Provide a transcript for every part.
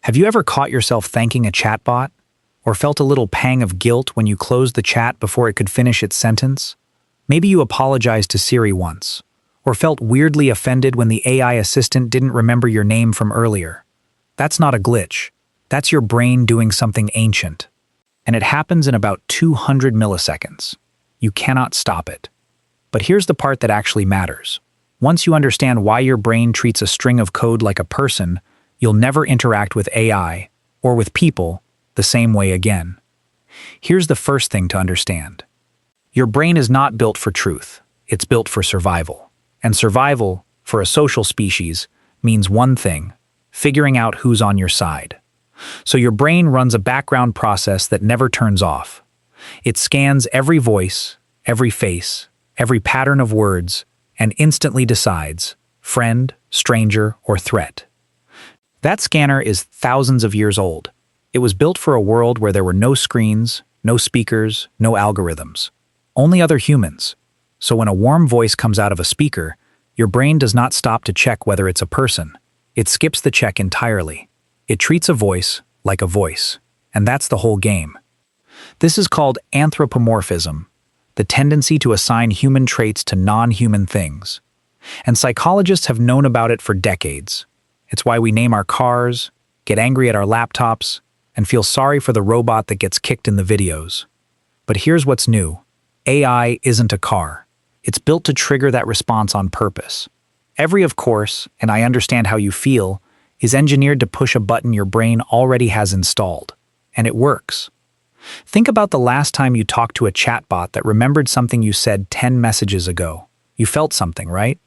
Have you ever caught yourself thanking a chatbot? Or felt a little pang of guilt when you closed the chat before it could finish its sentence? Maybe you apologized to Siri once, or felt weirdly offended when the AI assistant didn't remember your name from earlier. That's not a glitch. That's your brain doing something ancient. And it happens in about 200 milliseconds. You cannot stop it. But here's the part that actually matters. Once you understand why your brain treats a string of code like a person, you'll never interact with AI, or with people, the same way again. Here's the first thing to understand. Your brain is not built for truth. It's built for survival. And survival, for a social species, means one thing: figuring out who's on your side. So your brain runs a background process that never turns off. It scans every voice, every face, every pattern of words, and instantly decides, friend, stranger, or threat. That scanner is thousands of years old. It was built for a world where there were no screens, no speakers, no algorithms. Only other humans. So when a warm voice comes out of a speaker, your brain does not stop to check whether it's a person. It skips the check entirely. It treats a voice like a voice. And that's the whole game. This is called anthropomorphism, the tendency to assign human traits to non-human things. And psychologists have known about it for decades. It's why we name our cars, get angry at our laptops, and feel sorry for the robot that gets kicked in the videos. But here's what's new. AI isn't a car. It's built to trigger that response on purpose. Every of course, and I understand how you feel, is engineered to push a button your brain already has installed. And it works. Think about the last time you talked to a chatbot that remembered something you said 10 messages ago. You felt something, right?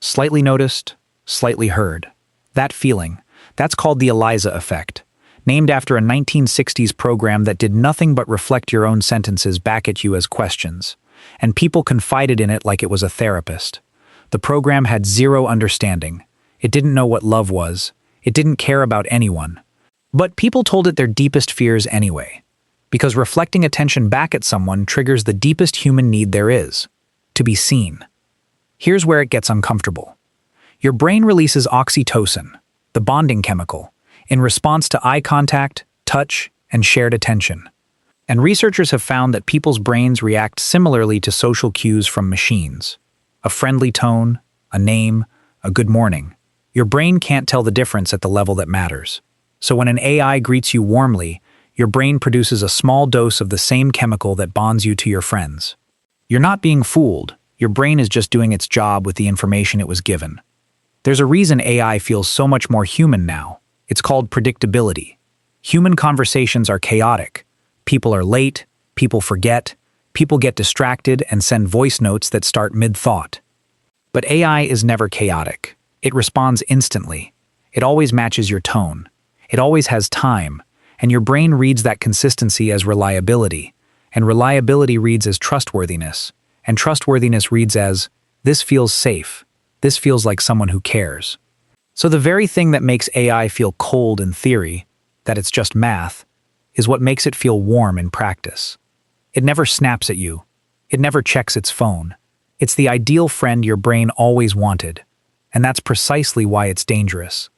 Slightly noticed, slightly heard. That feeling, that's called the Eliza Effect, named after a 1960s program that did nothing but reflect your own sentences back at you as questions. And people confided in it like it was a therapist. The program had zero understanding. It didn't know what love was. It didn't care about anyone. But people told it their deepest fears anyway. Because reflecting attention back at someone triggers the deepest human need there is: to be seen. Here's where it gets uncomfortable. Your brain releases oxytocin, the bonding chemical, in response to eye contact, touch, and shared attention. And researchers have found that people's brains react similarly to social cues from machines. A friendly tone, a name, a good morning. Your brain can't tell the difference at the level that matters. So when an AI greets you warmly, your brain produces a small dose of the same chemical that bonds you to your friends. You're not being fooled. Your brain is just doing its job with the information it was given. There's a reason AI feels so much more human now. It's called predictability. Human conversations are chaotic. People are late, people forget, people get distracted and send voice notes that start mid-thought. But AI is never chaotic. It responds instantly. It always matches your tone. It always has time, and your brain reads that consistency as reliability, and reliability reads as trustworthiness, and trustworthiness reads as, this feels safe. This feels like someone who cares. So the very thing that makes AI feel cold in theory, that it's just math, is what makes it feel warm in practice. It never snaps at you. It never checks its phone. It's the ideal friend your brain always wanted. And that's precisely why it's dangerous.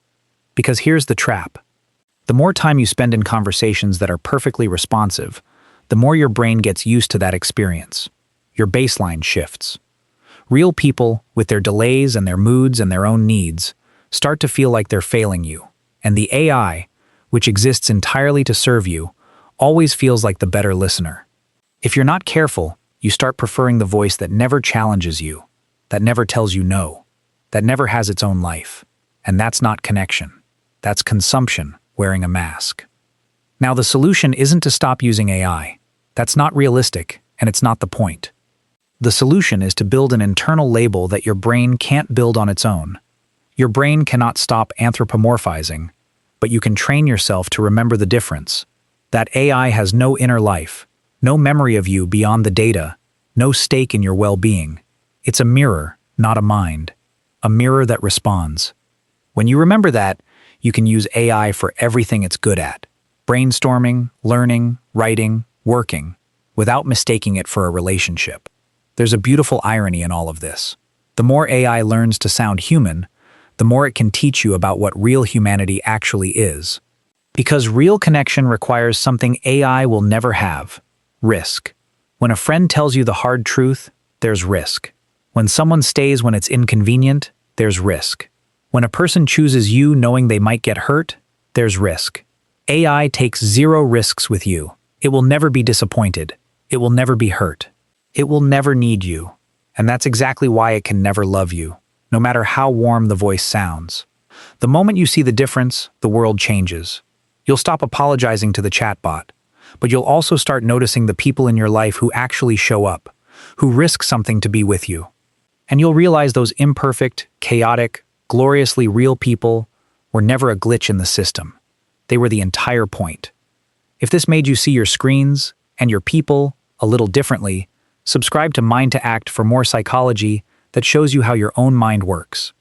Because here's the trap. The more time you spend in conversations that are perfectly responsive, the more your brain gets used to that experience. Your baseline shifts. Real people, with their delays and their moods and their own needs, start to feel like they're failing you. And the AI, which exists entirely to serve you, always feels like the better listener. If you're not careful, you start preferring the voice that never challenges you, that never tells you no, that never has its own life. And that's not connection. That's consumption wearing a mask. Now, the solution isn't to stop using AI. That's not realistic, and it's not the point. The solution is to build an internal label that your brain can't build on its own. Your brain cannot stop anthropomorphizing, but you can train yourself to remember the difference. That AI has no inner life, no memory of you beyond the data, no stake in your well-being. It's a mirror, not a mind. A mirror that responds. When you remember that, you can use AI for everything it's good at. Brainstorming, learning, writing, working, without mistaking it for a relationship. There's a beautiful irony in all of this. The more AI learns to sound human, the more it can teach you about what real humanity actually is. Because real connection requires something AI will never have: risk. When a friend tells you the hard truth, there's risk. When someone stays when it's inconvenient, there's risk. When a person chooses you knowing they might get hurt, there's risk. AI takes zero risks with you. It will never be disappointed. It will never be hurt. It will never need you. And that's exactly why it can never love you, no matter how warm the voice sounds. The moment you see the difference, the world changes. You'll stop apologizing to the chatbot, but you'll also start noticing the people in your life who actually show up, who risk something to be with you. And you'll realize those imperfect, chaotic, gloriously real people were never a glitch in the system. They were the entire point. If this made you see your screens and your people a little differently, subscribe to MindToAct for more psychology that shows you how your own mind works.